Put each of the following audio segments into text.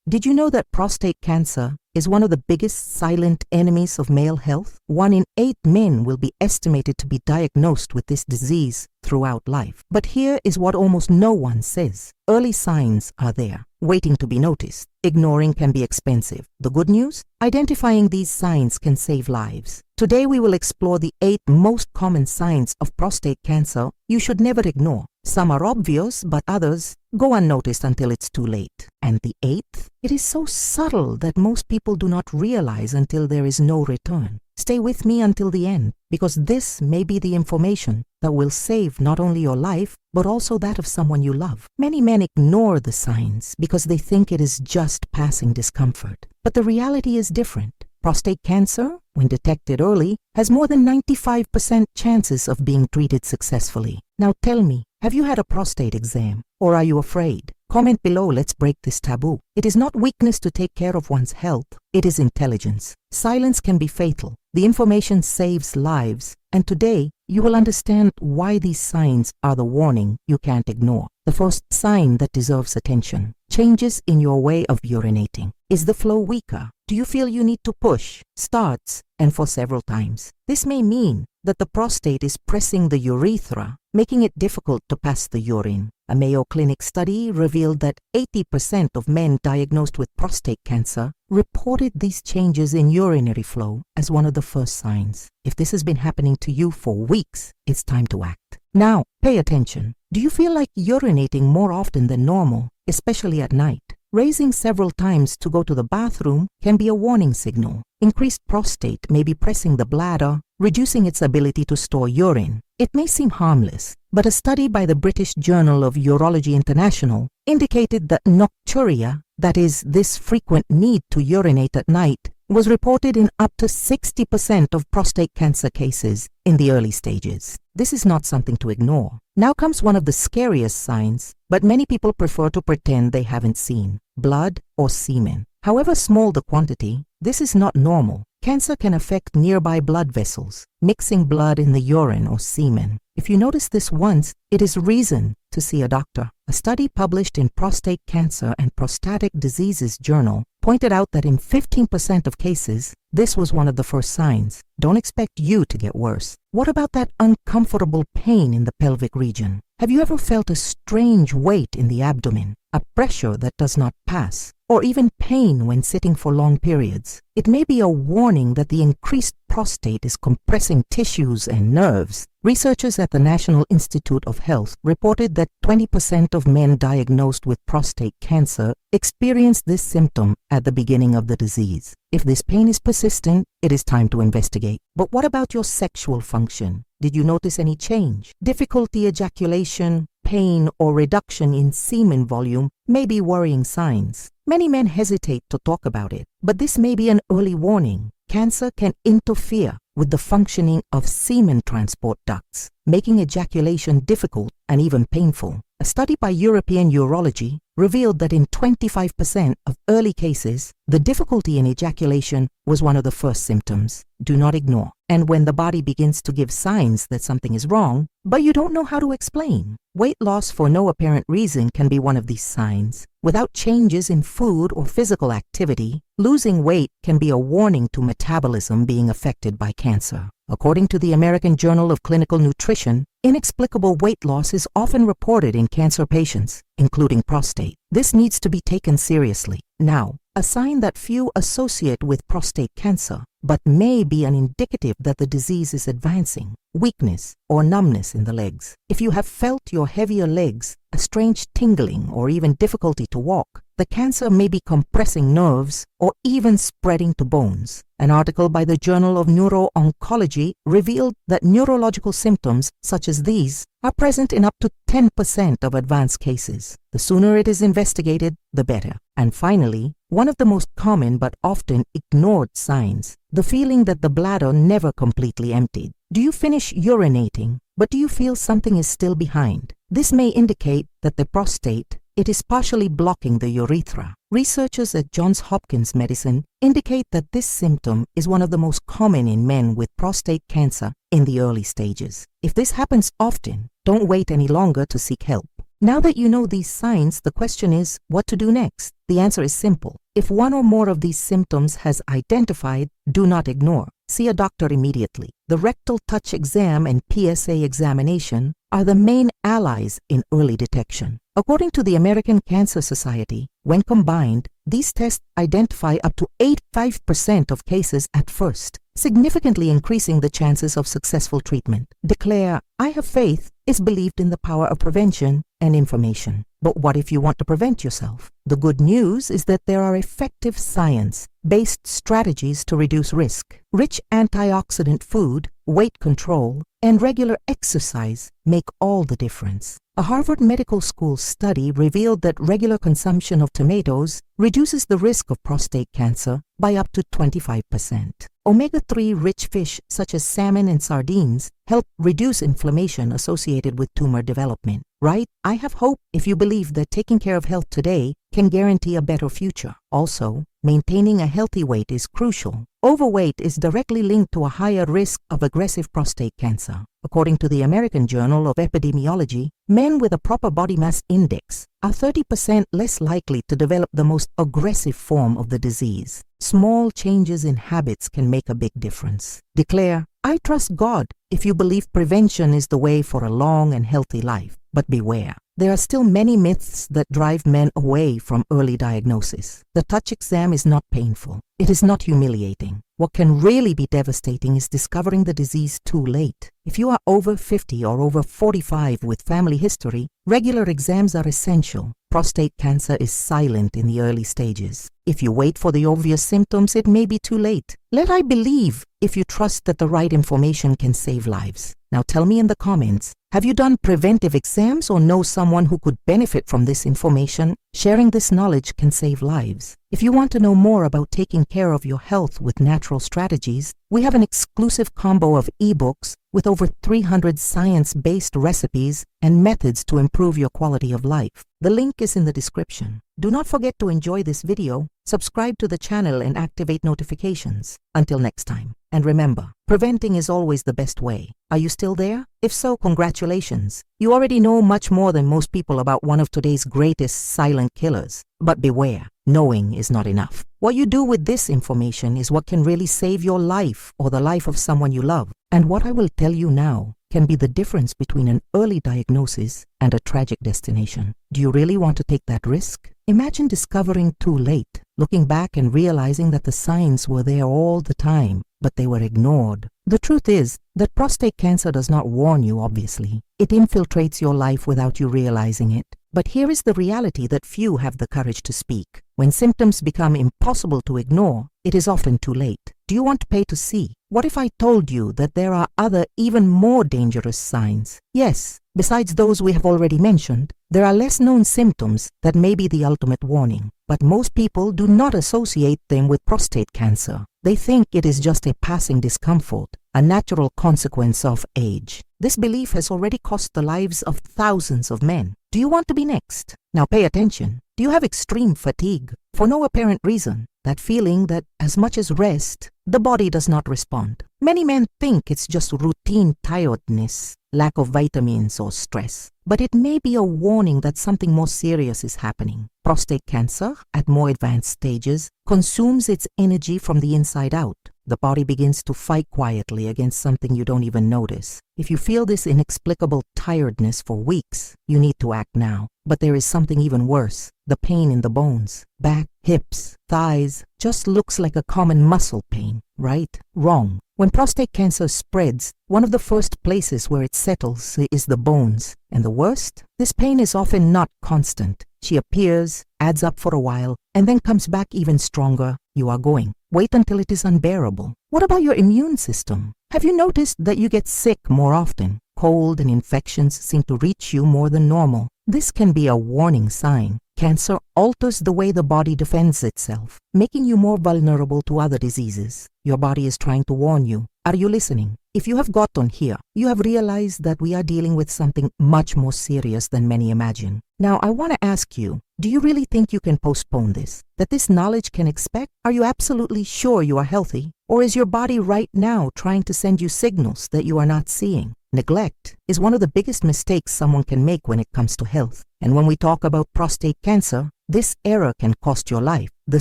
Did you know that prostate cancer is one of the biggest silent enemies of male health? 1 in 8 men will be estimated to be diagnosed with this disease throughout life. But here is what almost no one says. Early signs are there, waiting to be noticed. Ignoring can be expensive. The good news? Identifying these signs can save lives. Today we will explore the 8 most common signs of prostate cancer you should never ignore. Some are obvious, but others go unnoticed until it's too late. And the 8th? It is so subtle that most people do not realize until there is no return. Stay with me until the end, because this may be the information that will save not only your life, but also that of someone you love. Many men ignore the signs because they think it is just passing discomfort. But the reality is different. Prostate cancer, when detected early, has more than 95% chances of being treated successfully. Now tell me, have you had a prostate exam, or are you afraid? Comment below, let's break this taboo. It is not weakness to take care of one's health, it is intelligence. Silence can be fatal. The information saves lives, and today you will understand why these signs are the warning you can't ignore. The first sign that deserves attention: changes in your way of urinating. Is the flow weaker? Do you feel you need to push, starts, and for several times? This may mean that the prostate is pressing the urethra, making it difficult to pass the urine. A Mayo Clinic study revealed that 80% of men diagnosed with prostate cancer reported these changes in urinary flow as one of the first signs. If this has been happening to you for weeks, it's time to act. Now, pay attention. Do you feel like urinating more often than normal, especially at night? Raising several times to go to the bathroom can be a warning signal. Increased prostate may be pressing the bladder, reducing its ability to store urine. It may seem harmless, but a study by the British Journal of Urology International indicated that nocturia, that is, this frequent need to urinate at night, was reported in up to 60% of prostate cancer cases in the early stages. This is not something to ignore. Now comes one of the scariest signs, but many people prefer to pretend they haven't seen: blood or semen. However small the quantity, this is not normal. Cancer can affect nearby blood vessels, mixing blood in the urine or semen. If you notice this once, it is reason to see a doctor. A study published in Prostate Cancer and Prostatic Diseases Journal pointed out that in 15% of cases, this was one of the first signs. Don't expect you to get worse. What about that uncomfortable pain in the pelvic region? Have you ever felt a strange weight in the abdomen, a pressure that does not pass, or even pain when sitting for long periods? It may be a warning that the increased prostate is compressing tissues and nerves. Researchers at the National Institute of Health reported that 20% of men diagnosed with prostate cancer experienced this symptom at the beginning of the disease. If this pain is persistent, it is time to investigate. But what about your sexual function? Did you notice any change? Difficulty ejaculation, pain, or reduction in semen volume may be worrying signs. Many men hesitate to talk about it, but this may be an early warning. Cancer can interfere with the functioning of semen transport ducts, making ejaculation difficult and even painful. A study by European Urology revealed that in 25% of early cases, the difficulty in ejaculation was one of the first symptoms. Do not ignore. And when the body begins to give signs that something is wrong, but you don't know how to explain. Weight loss for no apparent reason can be one of these signs. Without changes in food or physical activity, losing weight can be a warning to metabolism being affected by cancer. According to the American Journal of Clinical Nutrition, inexplicable weight loss is often reported in cancer patients, including prostate. This needs to be taken seriously. Now, a sign that few associate with prostate cancer, but may be an indicative that the disease is advancing: weakness or numbness in the legs. If you have felt your heavier legs, a strange tingling, or even difficulty to walk, the cancer may be compressing nerves or even spreading to bones. An article by the Journal of Neuro-Oncology revealed that neurological symptoms such as these are present in up to 10% of advanced cases. The sooner it is investigated, the better. And finally, one of the most common but often ignored signs: the feeling that the bladder never completely emptied. Do you finish urinating, but do you feel something is still behind? This may indicate that the prostate, it is partially blocking the urethra. Researchers at Johns Hopkins Medicine indicate that this symptom is one of the most common in men with prostate cancer in the early stages. If this happens often, don't wait any longer to seek help. Now that you know these signs, the question is what to do next. The answer is simple. If one or more of these symptoms has identified, do not ignore. See a doctor immediately. The rectal touch exam and PSA examination are the main allies in early detection. According to the American Cancer Society, when combined, these tests identify up to 85% of cases at first, significantly increasing the chances of successful treatment. Declare, "I have faith," is believed in the power of prevention and information. But what if you want to prevent yourself? The good news is that there are effective science-based strategies to reduce risk. Rich antioxidant food, weight control, and regular exercise make all the difference. A Harvard Medical School study revealed that regular consumption of tomatoes reduces the risk of prostate cancer by up to 25%. Omega-3 rich fish such as salmon and sardines help reduce inflammation associated with tumor development. Right? I have hope if you believe that taking care of health today can guarantee a better future. Also, maintaining a healthy weight is crucial. Overweight is directly linked to a higher risk of aggressive prostate cancer. According to the American Journal of Epidemiology, men with a proper body mass index are 30% less likely to develop the most aggressive form of the disease. Small changes in habits can make a big difference. Declare, "I trust God," if you believe prevention is the way for a long and healthy life. But beware, there are still many myths that drive men away from early diagnosis. The touch exam is not painful. It is not humiliating. What can really be devastating is discovering the disease too late. If you are over 50 or over 45 with family history, regular exams are essential. Prostate cancer is silent in the early stages. If you wait for the obvious symptoms, it may be too late. Let I believe if you trust that the right information can save lives. Now tell me in the comments, have you done preventive exams or know someone who could benefit from this information? Sharing this knowledge can save lives. If you want to know more about taking care of your health with natural strategies, we have an exclusive combo of ebooks with over 300 science-based recipes and methods to improve your quality of life. The link is in the description. Do not forget to enjoy this video, subscribe to the channel and activate notifications. Until next time. And remember, preventing is always the best way. Are you still there? If so, congratulations. You already know much more than most people about one of today's greatest silent killers. But beware, knowing is not enough. What you do with this information is what can really save your life or the life of someone you love. And what I will tell you now can be the difference between an early diagnosis and a tragic destination. Do you really want to take that risk? Imagine discovering too late, looking back and realizing that the signs were there all the time, but they were ignored. The truth is that prostate cancer does not warn you, obviously. It infiltrates your life without you realizing it. But here is the reality that few have the courage to speak. When symptoms become impossible to ignore, it is often too late. Do you want to pay to see? What if I told you that there are other, even more dangerous signs? Yes, besides those we have already mentioned, there are less known symptoms that may be the ultimate warning. But most people do not associate them with prostate cancer. They think it is just a passing discomfort, a natural consequence of age. This belief has already cost the lives of thousands of men. Do you want to be next? Now pay attention. Do you have extreme fatigue? For no apparent reason. That feeling that as much as rest, the body does not respond. Many men think it's just routine tiredness, lack of vitamins or stress. But it may be a warning that something more serious is happening. Prostate cancer, at more advanced stages, consumes its energy from the inside out. The body begins to fight quietly against something you don't even notice. If you feel this inexplicable tiredness for weeks, you need to act now. But there is something even worse. The pain in the bones, back, hips, thighs, just looks like a common muscle pain, right? Wrong. When prostate cancer spreads, one of the first places where it settles is the bones. And the worst? This pain is often not constant. She appears, adds up for a while, and then comes back even stronger. You are going. Wait until it is unbearable. What about your immune system? Have you noticed that you get sick more often? Cold and infections seem to reach you more than normal. This can be a warning sign. Cancer alters the way the body defends itself, making you more vulnerable to other diseases. Your body is trying to warn you. Are you listening? If you have gotten here, you have realized that we are dealing with something much more serious than many imagine. Now, I want to ask you, do you really think you can postpone this? That this knowledge can expect? Are you absolutely sure you are healthy? Or is your body right now trying to send you signals that you are not seeing? Neglect is one of the biggest mistakes someone can make when it comes to health. And when we talk about prostate cancer, this error can cost your life. The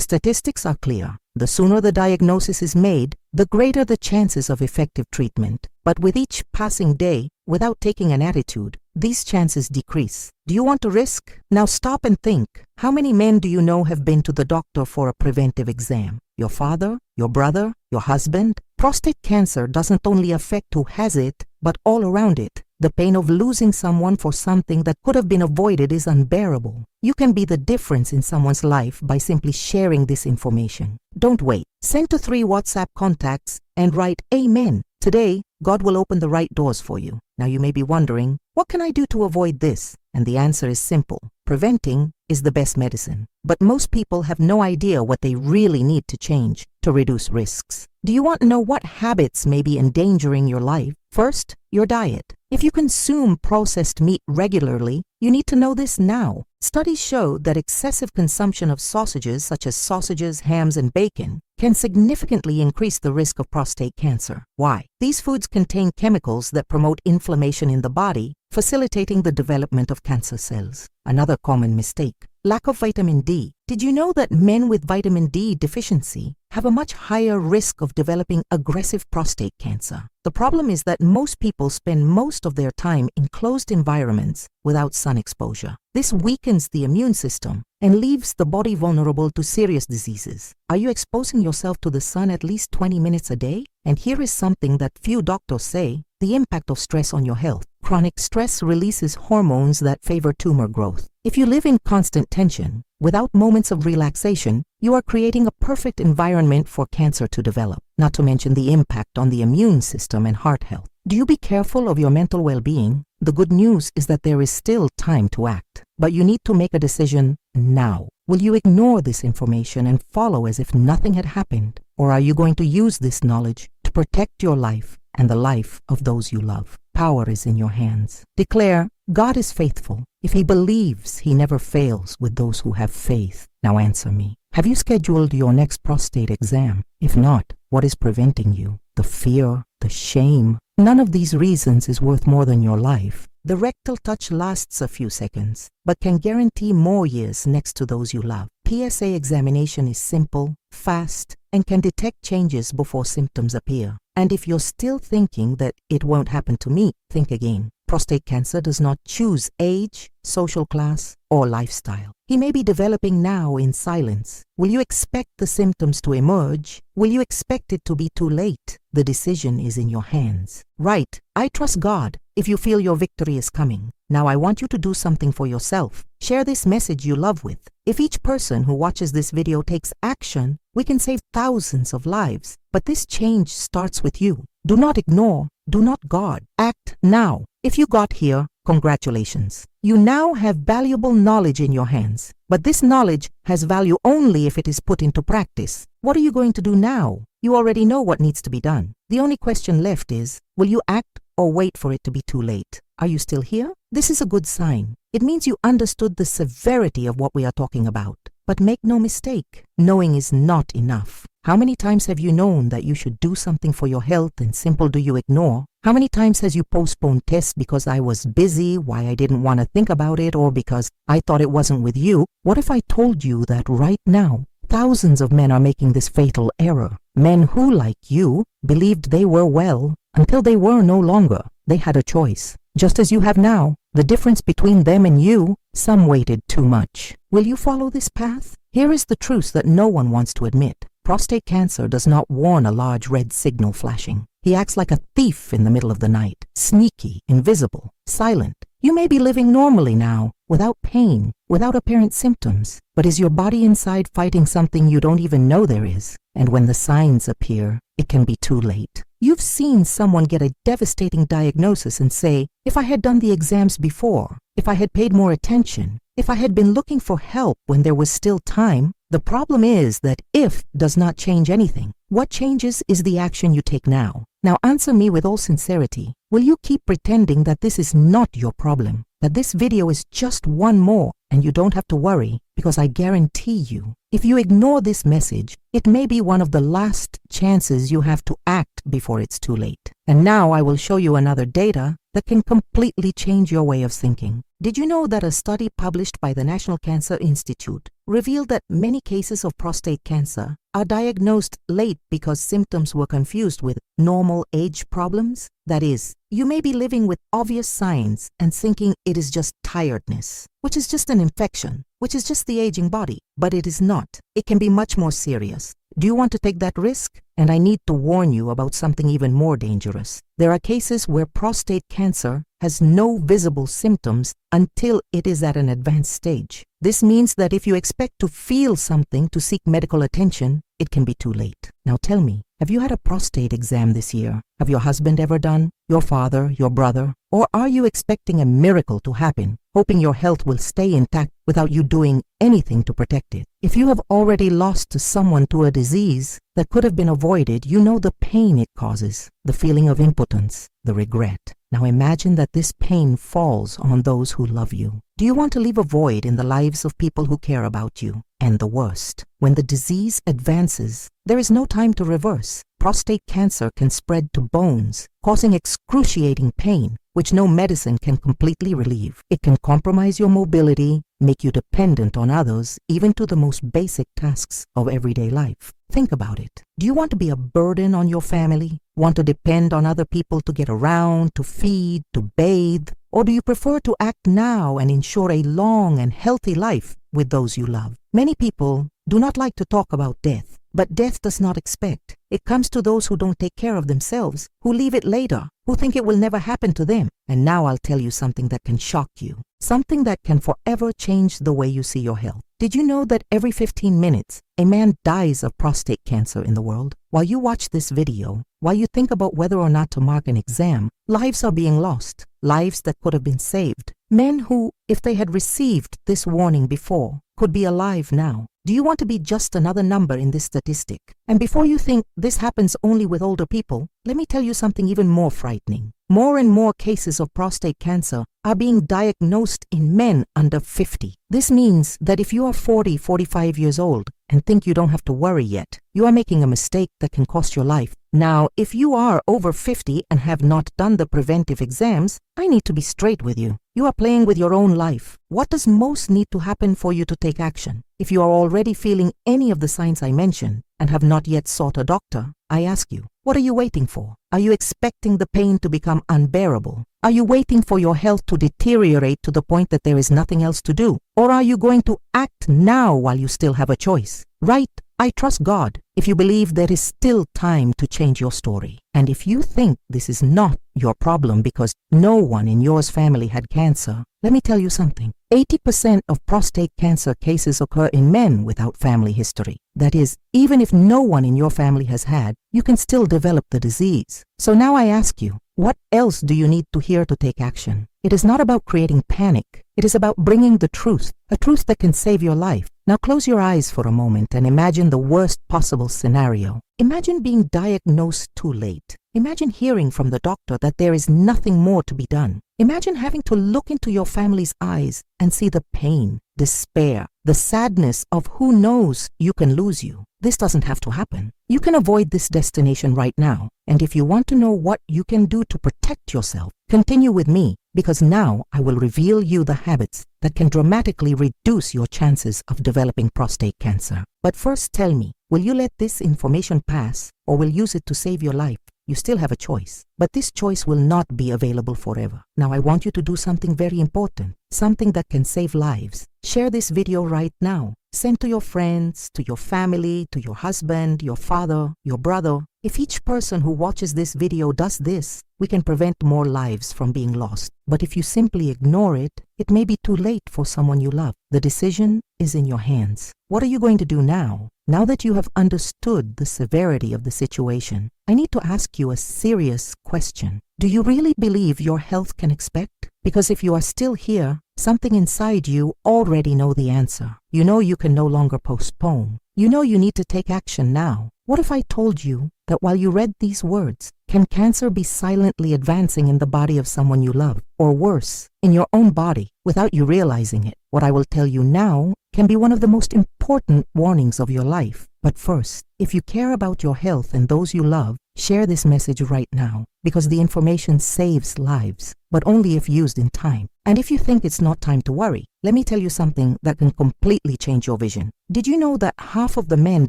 statistics are clear. The sooner the diagnosis is made, the greater the chances of effective treatment. But with each passing day, without taking an attitude, these chances decrease. Do you want to risk? Now stop and think. How many men do you know have been to the doctor for a preventive exam? Your father, your brother, your husband? Prostate cancer doesn't only affect who has it, but all around it. The pain of losing someone for something that could have been avoided is unbearable. You can be the difference in someone's life by simply sharing this information. Don't wait. Send to 3 WhatsApp contacts and write Amen. Today, God will open the right doors for you. Now you may be wondering, what can I do to avoid this? And the answer is simple. Preventing is the best medicine. But most people have no idea what they really need to change to reduce risks. Do you want to know what habits may be endangering your life? First, your diet. If you consume processed meat regularly, you need to know this now. Studies show that excessive consumption of sausages, such as sausages, hams, and bacon, can significantly increase the risk of prostate cancer. Why? These foods contain chemicals that promote inflammation in the body, facilitating the development of cancer cells. Another common mistake: lack of vitamin D. Did you know that men with vitamin D deficiency have a much higher risk of developing aggressive prostate cancer? The problem is that most people spend most of their time in closed environments without sun exposure. This weakens the immune system and leaves the body vulnerable to serious diseases. Are you exposing yourself to the sun at least 20 minutes a day? And here is something that few doctors say: the impact of stress on your health. Chronic stress releases hormones that favor tumor growth. If you live in constant tension, without moments of relaxation, you are creating a perfect environment for cancer to develop, not to mention the impact on the immune system and heart health. Do you be careful of your mental well-being? The good news is that there is still time to act, but you need to make a decision now. Will you ignore this information and follow as if nothing had happened? Or are you going to use this knowledge to protect your life and the life of those you love? Power is in your hands. Declare, God is faithful. If He believes, He never fails with those who have faith. Now answer me. Have you scheduled your next prostate exam? If not, what is preventing you? The fear, the shame? None of these reasons is worth more than your life. The rectal touch lasts a few seconds, but can guarantee more years next to those you love. PSA examination is simple, fast, and can detect changes before symptoms appear. And if you're still thinking that it won't happen to me, think again. Prostate cancer does not choose age, social class, or lifestyle. He may be developing now in silence. Will you expect the symptoms to emerge? Will you expect it to be too late? The decision is in your hands. Right, I trust God if you feel your victory is coming. Now I want you to do something for yourself. Share this message you love with. If each person who watches this video takes action, we can save thousands of lives. But this change starts with you. Do not ignore. Do not guard. Act now. If you got here, congratulations. You now have valuable knowledge in your hands. But this knowledge has value only if it is put into practice. What are you going to do now? You already know what needs to be done. The only question left is, will you act or wait for it to be too late? Are you still here? This is a good sign. It means you understood the severity of what we are talking about. But make no mistake, knowing is not enough. How many times have you known that you should do something for your health and simple do you ignore? How many times has you postponed tests because I was busy, why I didn't want to think about it, or because I thought it wasn't with you? What if I told you that right now, thousands of men are making this fatal error? Men who, like you, believed they were well until they were no longer. They had a choice. Just as you have now, the difference between them and you, some waited too much. Will you follow this path? Here is the truth that no one wants to admit. Prostate cancer does not warn a large red signal flashing. He acts like a thief in the middle of the night, sneaky, invisible, silent. You may be living normally now, without pain, without apparent symptoms, but is your body inside fighting something you don't even know there is? And when the signs appear, it can be too late. You've seen someone get a devastating diagnosis and say, if I had done the exams before, if I had paid more attention, if I had been looking for help when there was still time. The problem is that if does not change anything. What changes is the action you take now. Now answer me with all sincerity. Will you keep pretending that this is not your problem? That this video is just one more and you don't have to worry? Because I guarantee you, if you ignore this message, it may be one of the last chances you have to act before it's too late. And now I will show you another data that can completely change your way of thinking. Did you know that a study published by the National Cancer Institute revealed that many cases of prostate cancer are diagnosed late because symptoms were confused with normal age problems? That is, you may be living with obvious signs and thinking it is just tiredness, which is just an infection, which is just the aging body, but it is not. It can be much more serious. Do you want to take that risk? And I need to warn you about something even more dangerous. There are cases where prostate cancer has no visible symptoms until it is at an advanced stage. This means that if you expect to feel something to seek medical attention, it can be too late. Now tell me, have you had a prostate exam this year? Have your husband ever done? Your father? Your brother? Or are you expecting a miracle to happen, hoping your health will stay intact without you doing anything to protect it? If you have already lost to someone to a disease that could have been avoided, you know the pain it causes, the feeling of impotence, the regret. Now imagine that this pain falls on those who love you. Do you want to leave a void in the lives of people who care about you? And the worst, when the disease advances, there is no time to reverse. Prostate cancer can spread to bones, causing excruciating pain, which no medicine can completely relieve. It can compromise your mobility, make you dependent on others, even to the most basic tasks of everyday life. Think about it. Do you want to be a burden on your family? Want to depend on other people to get around, to feed, to bathe? Or do you prefer to act now and ensure a long and healthy life with those you love? Many people do not like to talk about death, but death does not expect. It comes to those who don't take care of themselves, who leave it later, who think it will never happen to them. And now I'll tell you something that can shock you, something that can forever change the way you see your health. Did you know that every 15 minutes, a man dies of prostate cancer in the world? While you watch this video, while you think about whether or not to mark an exam, lives are being lost, lives that could have been saved. Men who, if they had received this warning before, could be alive now. Do you want to be just another number in this statistic? And before you think this happens only with older people, let me tell you something even more frightening. More and more cases of prostate cancer are being diagnosed in men under 50. This means that if you are 40, 45 years old and think you don't have to worry yet, you are making a mistake that can cost your life. Now, if you are over 50 and have not done the preventive exams, I need to be straight with you. You are playing with your own life. What does most need to happen for you to take action? If you are already feeling any of the signs I mentioned and have not yet sought a doctor, I ask you, what are you waiting for? Are you expecting the pain to become unbearable? Are you waiting for your health to deteriorate to the point that there is nothing else to do? Or are you going to act now while you still have a choice? Right? I trust God if you believe there is still time to change your story. And if you think this is not your problem because no one in yours family had cancer, let me tell you something. 80% of prostate cancer cases occur in men without family history. That is, even if no one in your family has had, you can still develop the disease. So now I ask you, what else do you need to hear to take action? It is not about creating panic. It is about bringing the truth, a truth that can save your life. Now close your eyes for a moment and imagine the worst possible scenario. Imagine being diagnosed too late. Imagine hearing from the doctor that there is nothing more to be done. Imagine having to look into your family's eyes and see the pain, despair, the sadness of who knows you can lose you. This doesn't have to happen. You can avoid this destination right now. And if you want to know what you can do to protect yourself, continue with me, because now I will reveal you the habits that can dramatically reduce your chances of developing prostate cancer. But first tell me, will you let this information pass or will use it to save your life? You still have a choice, but this choice will not be available forever. Now I want you to do something very important, something that can save lives. Share this video right now. Send to your friends, to your family, to your husband, your father, your brother. If each person who watches this video does this, we can prevent more lives from being lost. But if you simply ignore it, it may be too late for someone you love. The decision is in your hands. What are you going to do now? Now that you have understood the severity of the situation, I need to ask you a serious question. Do you really believe your health can expect? Because if you are still here, something inside you already know the answer. You know you can no longer postpone. You know you need to take action now. What if I told you that while you read these words, can cancer be silently advancing in the body of someone you love? Or worse, in your own body, without you realizing it? What I will tell you now can be one of the most important warnings of your life. But first, if you care about your health and those you love, share this message right now, because the information saves lives, but only if used in time. And if you think it's not time to worry, let me tell you something that can completely change your vision. Did you know that half of the men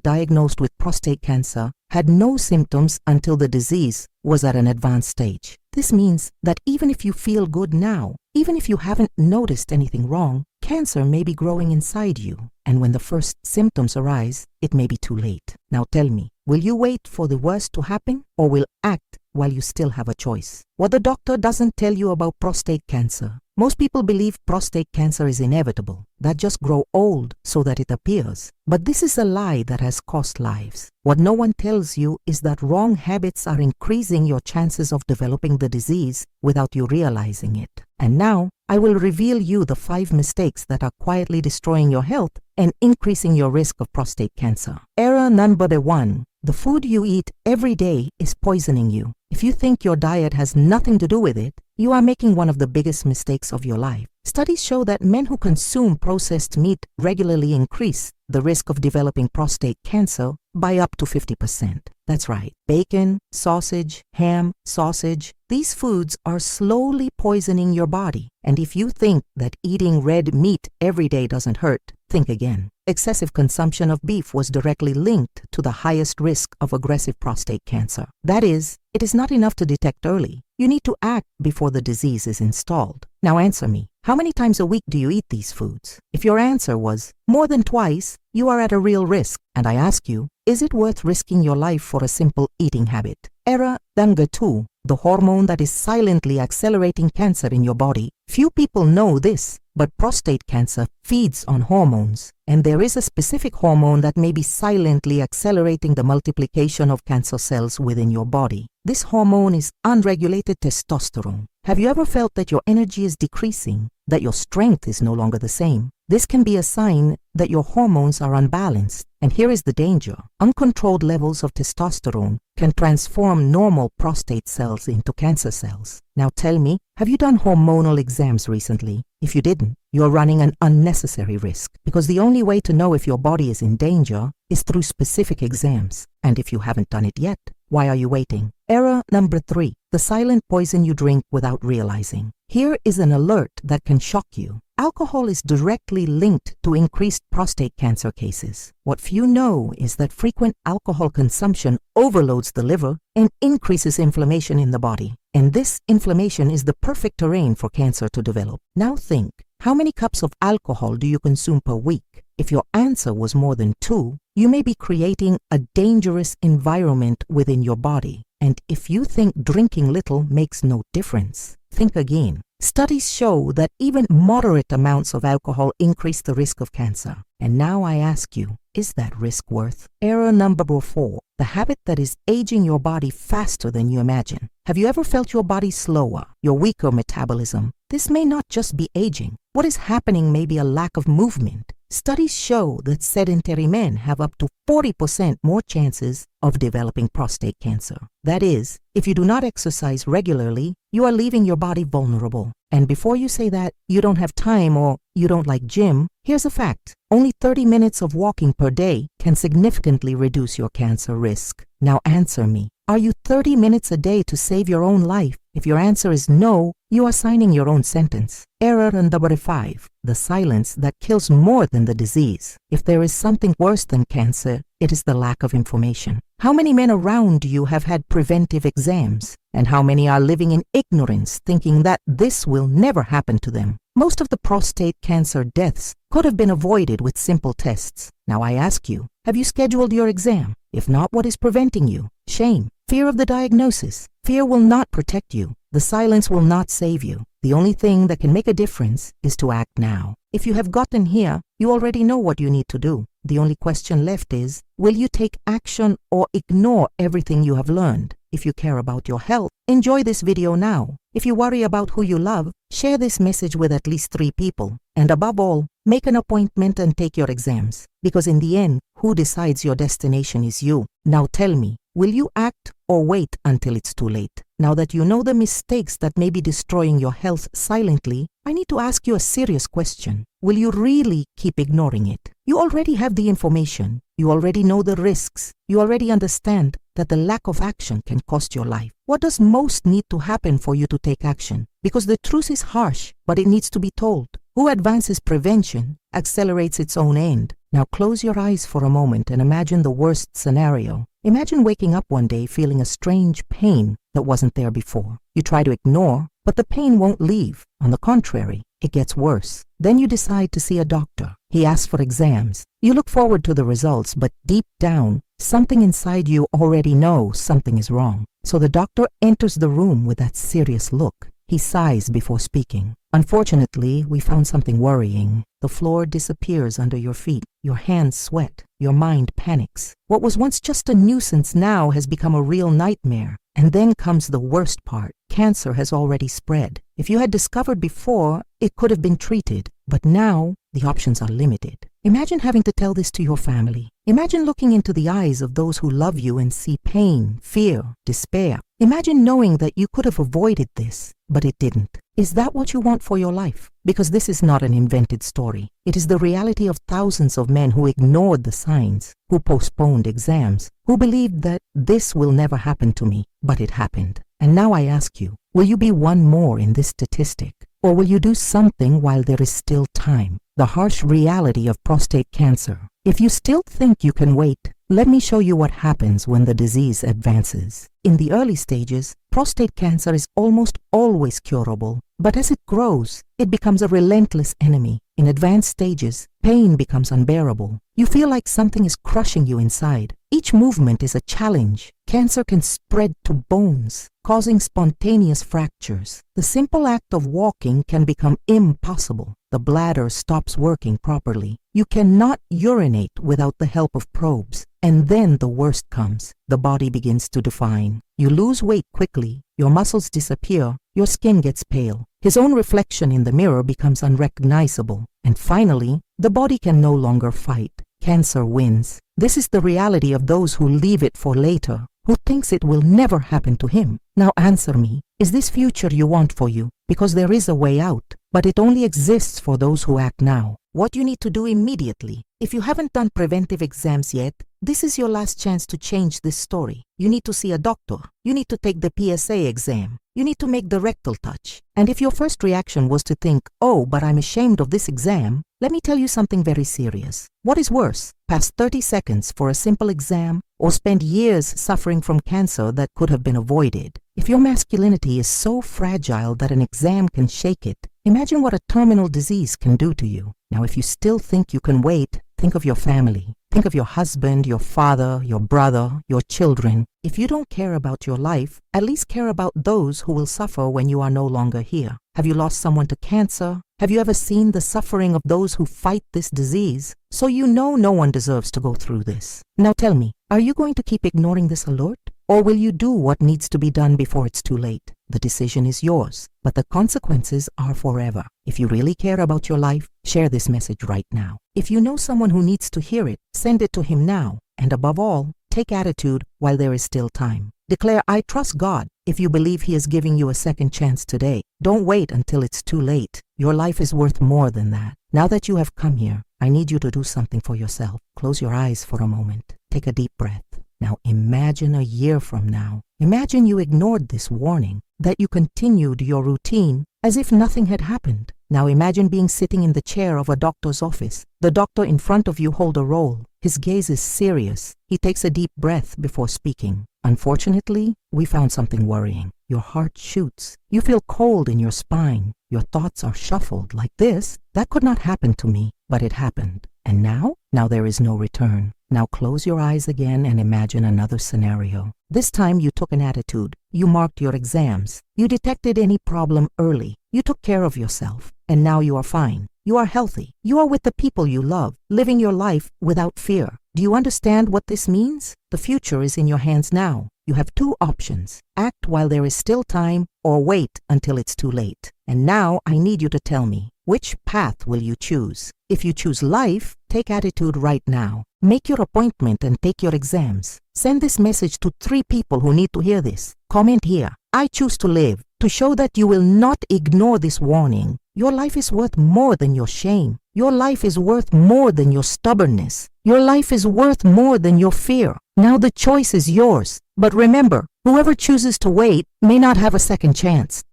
diagnosed with prostate cancer had no symptoms until the disease was at an advanced stage? This means that even if you feel good now, even if you haven't noticed anything wrong, cancer may be growing inside you. And when the first symptoms arise, it may be too late. Now tell me, will you wait for the worst to happen, or will act while you still have a choice? What the doctor doesn't tell you about prostate cancer. Most people believe prostate cancer is inevitable, that just grow old so that it appears. But this is a lie that has cost lives. What no one tells you is that wrong habits are increasing your chances of developing the disease without you realizing it. And now, I will reveal you the 5 mistakes that are quietly destroying your health and increasing your risk of prostate cancer. Error number 1. The food you eat every day is poisoning you. If you think your diet has nothing to do with it, you are making one of the biggest mistakes of your life. Studies show that men who consume processed meat regularly increase the risk of developing prostate cancer by up to 50%. That's right. Bacon, sausage, ham, sausage, these foods are slowly poisoning your body. And if you think that eating red meat every day doesn't hurt, think again. Excessive consumption of beef was directly linked to the highest risk of aggressive prostate cancer. That is, it is not enough to detect early. You need to act before the disease is installed. Now answer me. How many times a week do you eat these foods? If your answer was more than twice, you are at a real risk. And I ask you, is it worth risking your life for a simple eating habit? Error number 2. The hormone that is silently accelerating cancer in your body. Few people know this, but prostate cancer feeds on hormones. And there is a specific hormone that may be silently accelerating the multiplication of cancer cells within your body. This hormone is unregulated testosterone. Have you ever felt that your energy is decreasing, that your strength is no longer the same? This can be a sign that your hormones are unbalanced. And here is the danger. Uncontrolled levels of testosterone can transform normal prostate cells into cancer cells. Now tell me, have you done hormonal exams recently? If you didn't, you're running an unnecessary risk, because the only way to know if your body is in danger is through specific exams. And if you haven't done it yet, why are you waiting? Error number 3. The silent poison you drink without realizing. Here is an alert that can shock you. Alcohol is directly linked to increased prostate cancer cases. What few know is that frequent alcohol consumption overloads the liver and increases inflammation in the body. And this inflammation is the perfect terrain for cancer to develop. Now think, how many cups of alcohol do you consume per week? If your answer was more than 2, you may be creating a dangerous environment within your body. And if you think drinking little makes no difference, think again. Studies show that even moderate amounts of alcohol increase the risk of cancer. And now I ask you, is that risk worth? Error number 4. The habit that is aging your body faster than you imagine. Have you ever felt your body slower, your weaker metabolism? This may not just be aging. What is happening may be a lack of movement. Studies show that sedentary men have up to 40% more chances of developing prostate cancer. That is, if you do not exercise regularly, you are leaving your body vulnerable. And before you say that you don't have time or you don't like gym, here's a fact. Only 30 minutes of walking per day can significantly reduce your cancer risk. Now answer me. Are you 30 minutes a day to save your own life? If your answer is no, you are signing your own sentence. Error number 5. The silence that kills more than the disease. If there is something worse than cancer, it is the lack of information. How many men around you have had preventive exams? And how many are living in ignorance, thinking that this will never happen to them? Most of the prostate cancer deaths could have been avoided with simple tests. Now I ask you, have you scheduled your exam? If not, what is preventing you? Shame. Fear of the diagnosis. Fear will not protect you. The silence will not save you. The only thing that can make a difference is to act now. If you have gotten here, you already know what you need to do. The only question left is, will you take action or ignore everything you have learned? If you care about your health, enjoy this video now. If you worry about who you love, share this message with at least 3 people. And above all, make an appointment and take your exams. Because in the end, who decides your destination is you. Now tell me, will you act or wait until it's too late? Now that you know the mistakes that may be destroying your health silently, I need to ask you a serious question. Will you really keep ignoring it? You already have the information. You already know the risks. You already understand that the lack of action can cost your life. What does most need to happen for you to take action? Because the truth is harsh, but it needs to be told. Who advances prevention accelerates its own end. Now close your eyes for a moment and imagine the worst scenario. Imagine waking up one day feeling a strange pain that wasn't there before. You try to ignore, but the pain won't leave. On the contrary, it gets worse. Then you decide to see a doctor. He asks for exams. You look forward to the results, but deep down, something inside you already knows something is wrong. So the doctor enters the room with that serious look. He sighs before speaking. Unfortunately, we found something worrying. The floor disappears under your feet. Your hands sweat. Your mind panics. What was once just a nuisance now has become a real nightmare. And then comes the worst part. Cancer has already spread. If you had discovered before, it could have been treated. But now, the options are limited. Imagine having to tell this to your family. Imagine looking into the eyes of those who love you and see pain, fear, despair. Imagine knowing that you could have avoided this, but it didn't. Is that what you want for your life? Because this is not an invented story. It is the reality of thousands of men who ignored the signs, who postponed exams, who believed that this will never happen to me, but it happened. And now I ask you, will you be one more in this statistic? Or will you do something while there is still time? The harsh reality of prostate cancer. If you still think you can wait, let me show you what happens when the disease advances. In the early stages, prostate cancer is almost always curable, but as it grows, it becomes a relentless enemy. In advanced stages, pain becomes unbearable. You feel like something is crushing you inside. Each movement is a challenge. Cancer can spread to bones, causing spontaneous fractures. The simple act of walking can become impossible. The bladder stops working properly. You cannot urinate without the help of probes. And then the worst comes. The body begins to define. You lose weight quickly. Your muscles disappear. Your skin gets pale. His own reflection in the mirror becomes unrecognizable. And finally, the body can no longer fight. Cancer wins. This is the reality of those who leave it for later, who thinks it will never happen to him. Now answer me, is this future you want for you? Because there is a way out, but it only exists for those who act now. What you need to do immediately. If you haven't done preventive exams yet, this is your last chance to change this story. You need to see a doctor. You need to take the PSA exam. You need to make the rectal touch. And if your first reaction was to think, oh, but I'm ashamed of this exam, let me tell you something very serious. What is worse, pass 30 seconds for a simple exam or spend years suffering from cancer that could have been avoided? If your masculinity is so fragile that an exam can shake it, imagine what a terminal disease can do to you. Now, if you still think you can wait, think of your family. Think of your husband, your father, your brother, your children. If you don't care about your life, at least care about those who will suffer when you are no longer here. Have you lost someone to cancer? Have you ever seen the suffering of those who fight this disease? So you know no one deserves to go through this. Now tell me, are you going to keep ignoring this alert? Or will you do what needs to be done before it's too late? The decision is yours, but the consequences are forever. If you really care about your life, share this message right now. If you know someone who needs to hear it, send it to him now. And above all, take attitude while there is still time. Declare, I trust God, if you believe He is giving you a second chance today. Don't wait until it's too late. Your life is worth more than that. Now that you have come here, I need you to do something for yourself. Close your eyes for a moment. Take a deep breath. Now imagine a year from now. Imagine you ignored this warning, that you continued your routine as if nothing had happened. Now imagine being sitting in the chair of a doctor's office. The doctor in front of you hold a roll. His gaze is serious. He takes a deep breath before speaking. Unfortunately, we found something worrying. Your heart shoots. You feel cold in your spine. Your thoughts are shuffled like this. That could not happen to me, but it happened. And now? Now there is no return. Now close your eyes again and imagine another scenario. This time you took an attitude. You marked your exams. You detected any problem early. You took care of yourself. And now you are fine. You are healthy. You are with the people you love, living your life without fear. Do you understand what this means? The future is in your hands now. You have two options. Act while there is still time or wait until it's too late. And now I need you to tell me, which path will you choose? If you choose life, take attitude right now. Make your appointment and take your exams. Send this message to 3 people who need to hear this. Comment here, I choose to live, to show that you will not ignore this warning. Your life is worth more than your shame. Your life is worth more than your stubbornness. Your life is worth more than your fear. Now the choice is yours. But remember, whoever chooses to wait may not have a second chance.